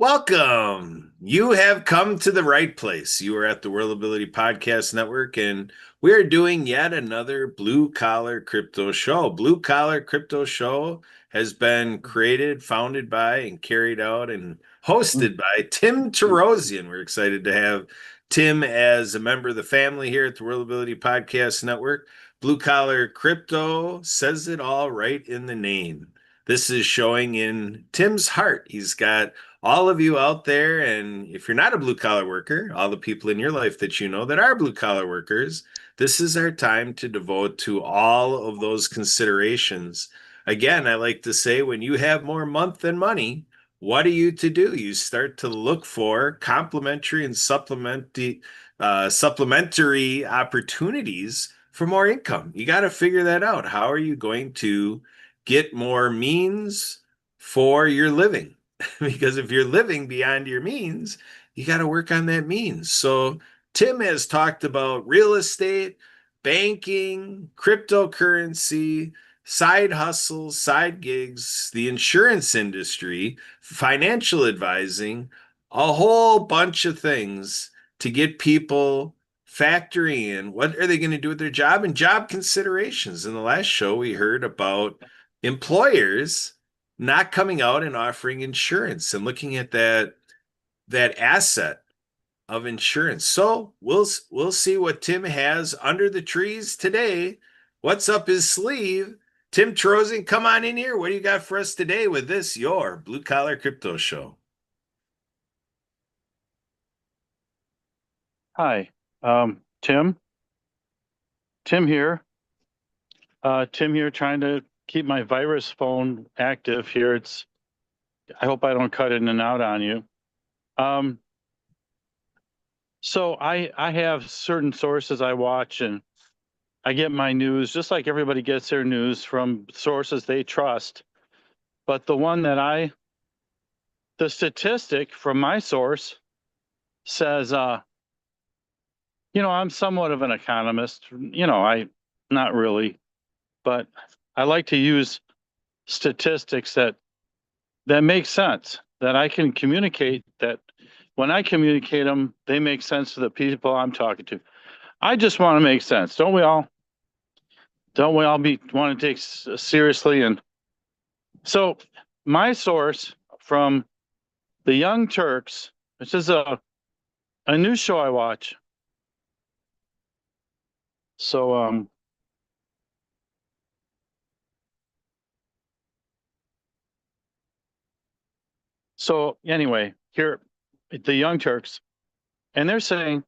Welcome. You have come to the right place. You are at the World Ability Podcast Network, and we are doing yet another Blue Collar Crypto Show. Blue Collar Crypto Show has been created, founded by, and carried out and hosted by Tim Torosian. We're excited to have Tim as a member of the family here at the World Ability Podcast Network. Blue Collar Crypto says it all right in the name. This is showing in Tim's heart. He's got all of you out there, and if you're not a blue collar worker, all the people in your life that you know that are blue collar workers, this is our time to devote to all of those considerations. Again, I like to say when you have more month than money, what are you to do? You start to look for complementary and supplementary opportunities for more income. You got to figure that out. How are you going to get more means for your living? Because if you're living beyond your means, you got to work on that means. So Tim has talked about real estate, banking, cryptocurrency, side hustles, side gigs, the insurance industry, financial advising, a whole bunch of things to get people factoring in what are they going to do with their job and job considerations. In the last show, we heard about employers not coming out and offering insurance and looking at that asset of insurance. So we'll see what Tim has under the trees today. What's up his sleeve? Tim Torosian, come on in here. What do you got for us today with this your Blue Collar Crypto Show? Hi, Tim. Tim here. Tim here, trying to keep my virus phone active here. I hope I don't cut in and out on you. Um, so I have certain sources I watch, and I get my news just like everybody gets their news from sources they trust. But the statistic from my source says, I'm somewhat of an economist. Not really, but I like to use statistics that make sense, that I can communicate, that when I communicate them, they make sense to the people I'm talking to. I just want to make sense. Don't we all? Don't we all want to take seriously? And so my source from the Young Turks, this is a new show I watch. So anyway, here the Young Turks, and they're saying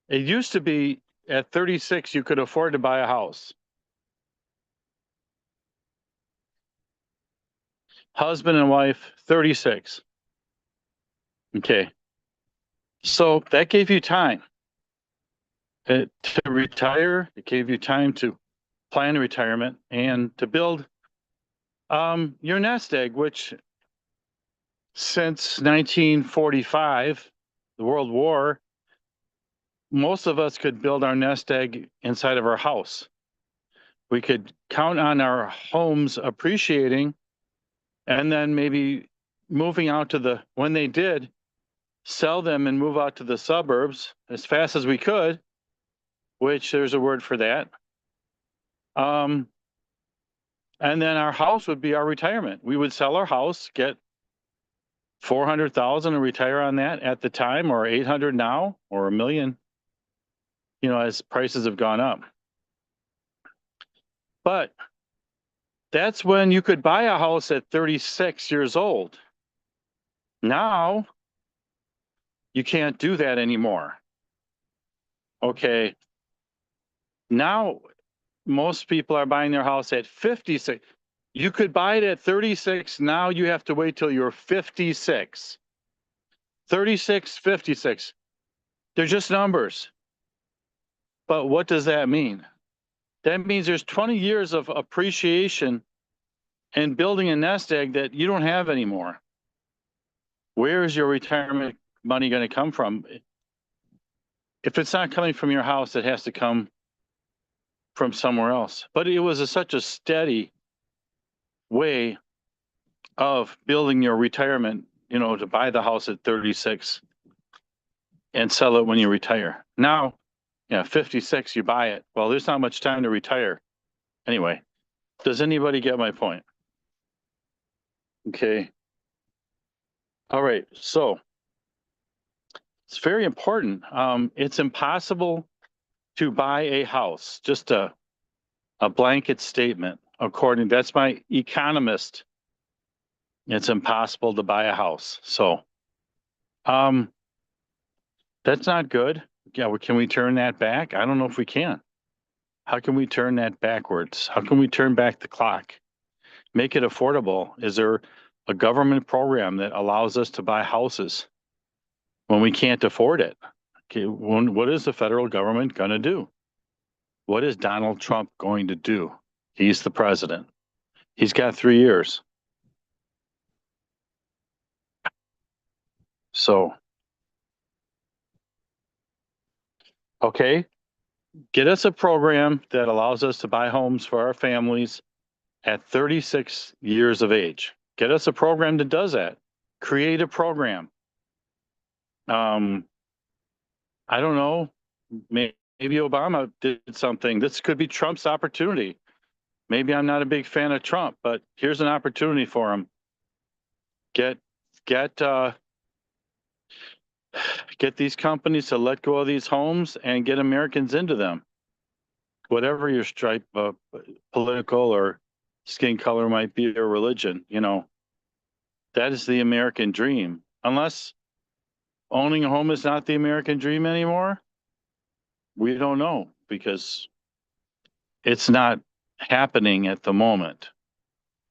it used to be at 36 you could afford to buy a house. Husband and wife, 36. Okay. So that gave you time to retire. It gave you time to plan retirement and to build your nest egg, which since 1945, the World War, most of us could build our nest egg inside of our house. We could count on our homes appreciating and then maybe moving out when they did, sell them and move out to the suburbs as fast as we could, which there's a word for that. And then our house would be our retirement. We would sell our house, get 400,000 and retire on that at the time, or 800 now, or $1 million, as prices have gone up. But that's when you could buy a house at 36 years old. Now, you can't do that anymore. Okay. Now, most people are buying their house at 56. You could buy it at 36. Now you have to wait till you're 56. 36, 56. They're just numbers. But what does that mean? That means there's 20 years of appreciation and building a nest egg that you don't have anymore. Where is your retirement money going to come from? If it's not coming from your house, it has to come from somewhere else. But it was such a steady way of building your retirement to buy the house at 36 and sell it when you retire. Now, 56, you buy it. Well, there's not much time to retire. Anyway, does anybody get my point? Okay. All right. So it's very important. It's impossible to buy a house, just a blanket statement. That's my economist. It's impossible to buy a house. So, um, that's not good. Yeah, can we turn that back? I don't know if we can. How can we turn that backwards? How can we turn back the clock? Make it affordable. Is there a government program that allows us to buy houses when we can't afford it? Okay, what is the federal government going to do? What is Donald Trump going to do? He's the president. He's got 3 years. So, okay, get us a program that allows us to buy homes for our families at 36 years of age. Get us a program that does that. Create a program. I don't know. Maybe Obama did something. This could be Trump's opportunity. Maybe I'm not a big fan of Trump, but here's an opportunity for him. Get get uh, get these companies to let go of these homes and get Americans into them. Whatever your stripe, political or skin color might be, or religion, that is the American dream. Unless owning a home is not the American dream anymore, we don't know because it's not happening at the moment,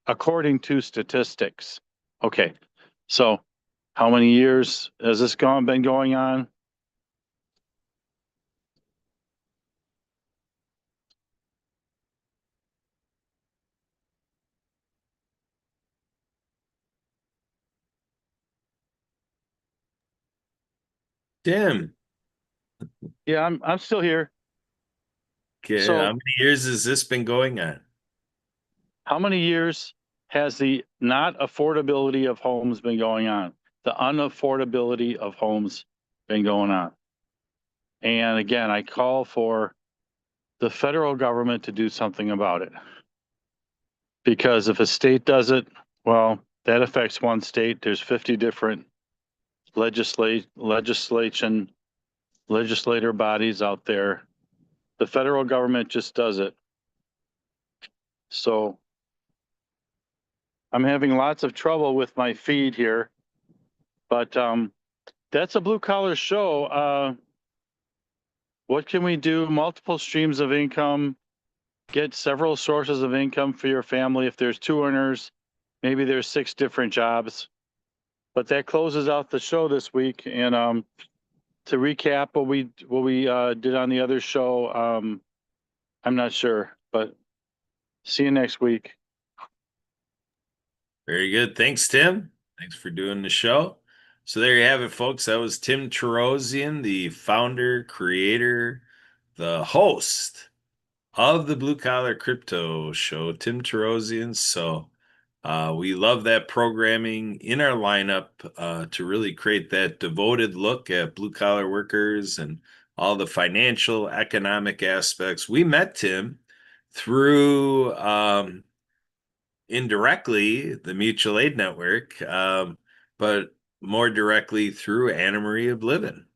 according to statistics. Okay, so how many years has this been going on? Tim, Yeah, I'm still here. okay, how So many years has this been going on? how many years has the not affordability of homes been going on? The unaffordability of homes been going on? And again, I call for the federal government to do something about it. Because if a state does it, well, that affects one state. There's 50 different legislator bodies out there. The federal government just does it. So I'm having lots of trouble with my feed here, but that's a blue collar show. What can we do? Multiple streams of income, get several sources of income for your family. If there's two earners, maybe there's 6 different jobs. But that closes out the show this week. And to recap what we did on the other show, I'm not sure, but see you next week. Very good. Thanks, Tim. Thanks for doing the show. So there you have it, folks. That was Tim Torosian, the founder, creator, the host of the Blue Collar Crypto Show, Tim Torosian. So we love that programming in our lineup to really create that devoted look at blue collar workers and all the financial, economic aspects. We met Tim through indirectly the mutual aid network, but more directly through Anna Marie Oblivion,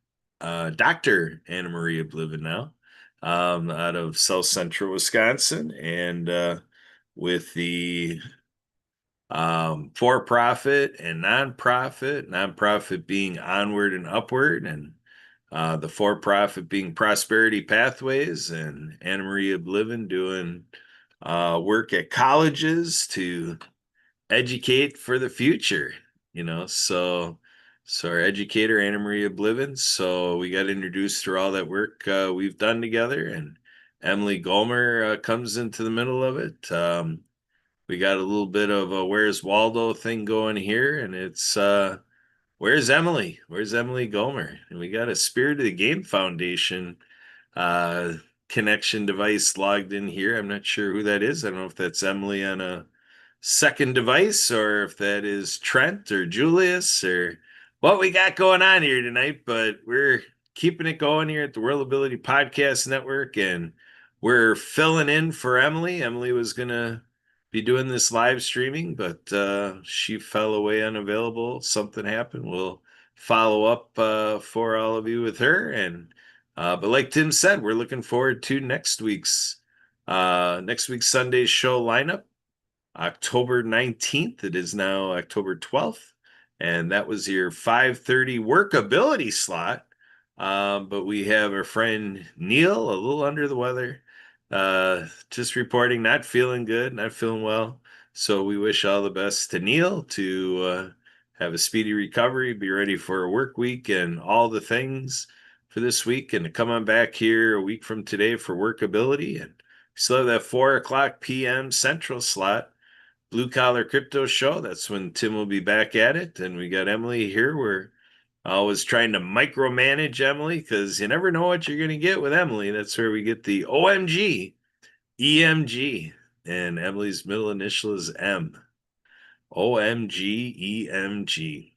Dr. Anna Marie Oblivion now, out of South Central Wisconsin, and with the for-profit and nonprofit being Onward and Upward, and the for-profit being Prosperity Pathways, and Anna Marie Oblivion doing work at colleges to educate for the future, so our educator, Anna Marie Oblivion. So we got introduced through all that work we've done together, and Emily Gomer comes into the middle of it. We got a little bit of a Where's Waldo thing going here, and it's Where's Emily? Where's Emily Gomer? And we got a Spirit of the Game Foundation uh connection device logged in here. I'm not sure who that is. I don't know if that's Emily on a second device, or if that is Trent or Julius or what we got going on here tonight. But we're keeping it going here at the World Ability Podcast Network, and we're filling in for Emily. Emily was gonna be doing this live streaming, but she fell away unavailable. Something happened. We'll follow up for all of you with her. And but like Tim said, we're looking forward to next week's Sunday show lineup. October 19th. It is now October 12th. And that was your 5:30 workability slot. But we have our friend Neil, a little under the weather, just reporting, not feeling good, not feeling well. So we wish all the best to Neil to have a speedy recovery, be ready for a work week and all the things for this week, and to come on back here a week from today for workability. And we still have that 4 o'clock p.m. Central slot, Blue Collar Crypto Show. That's when Tim will be back at it. And we got Emily here. We're always trying to micromanage Emily because you never know what you're going to get with Emily. That's where we get the OMG, EMG, and Emily's middle initial is M. OMG, EMG.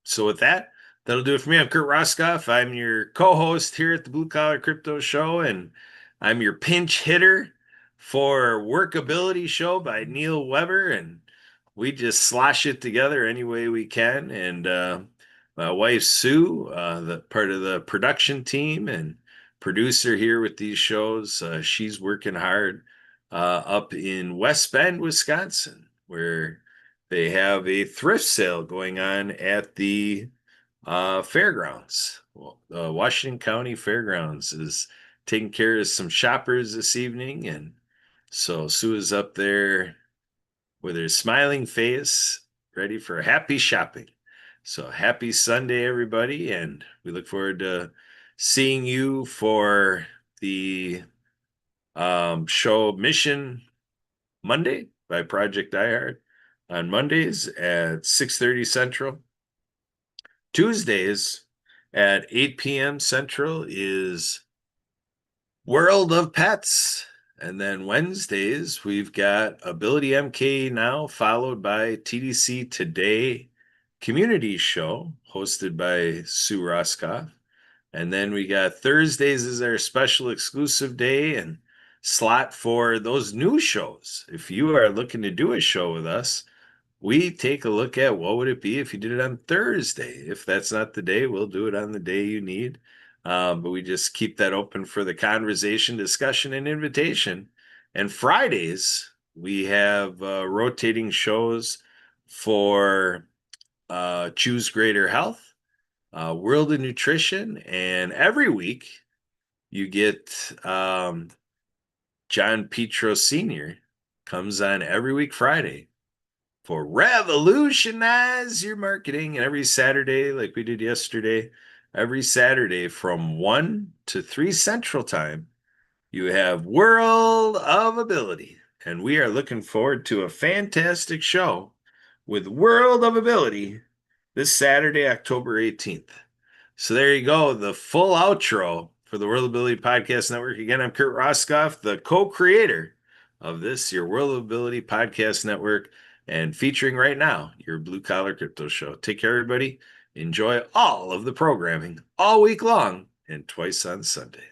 So with that, that'll do it for me. I'm Kurt Roskopf. I'm your co-host here at the Blue Collar Crypto Show, and I'm your pinch hitter for Workability Show by Neil Weber. And we just slosh it together any way we can. And my wife Sue, the part of the production team and producer here with these shows, she's working hard up in West Bend, Wisconsin, where they have a thrift sale going on at the fairgrounds. Well, Washington County Fairgrounds is taking care of some shoppers this evening, and so Sue is up there with her smiling face, ready for happy shopping. So happy Sunday, everybody, and we look forward to seeing you for the show Mission Monday by Project iHeart on Mondays at 6:30 Central. Tuesdays at 8 p.m. Central is World of Pets. And then Wednesdays, we've got Ability MK Now, followed by TDC Today Community Show, hosted by Sue Roskopf. And then we got Thursdays is our special exclusive day and slot for those new shows. If you are looking to do a show with us, we take a look at what would it be if you did it on Thursday. If that's not the day, we'll do it on the day you need. But we just keep that open for the conversation, discussion, and invitation. And Fridays, we have rotating shows for Choose Greater Health, World of Nutrition, and every week you get John Petro Sr. comes on every week Friday for revolutionize your marketing. And every Saturday, like we did yesterday, every Saturday from 1 to 3 Central Time, you have World of Ability. And we are looking forward to a fantastic show with World of Ability this Saturday, October 18th. So there you go, the full outro for the World Ability Podcast Network. Again, I'm Kurt Roskopf, the co-creator of this, your World Ability Podcast Network, and featuring right now your Blue Collar Crypto Show. Take care, everybody. Enjoy all of the programming all week long and twice on Sunday.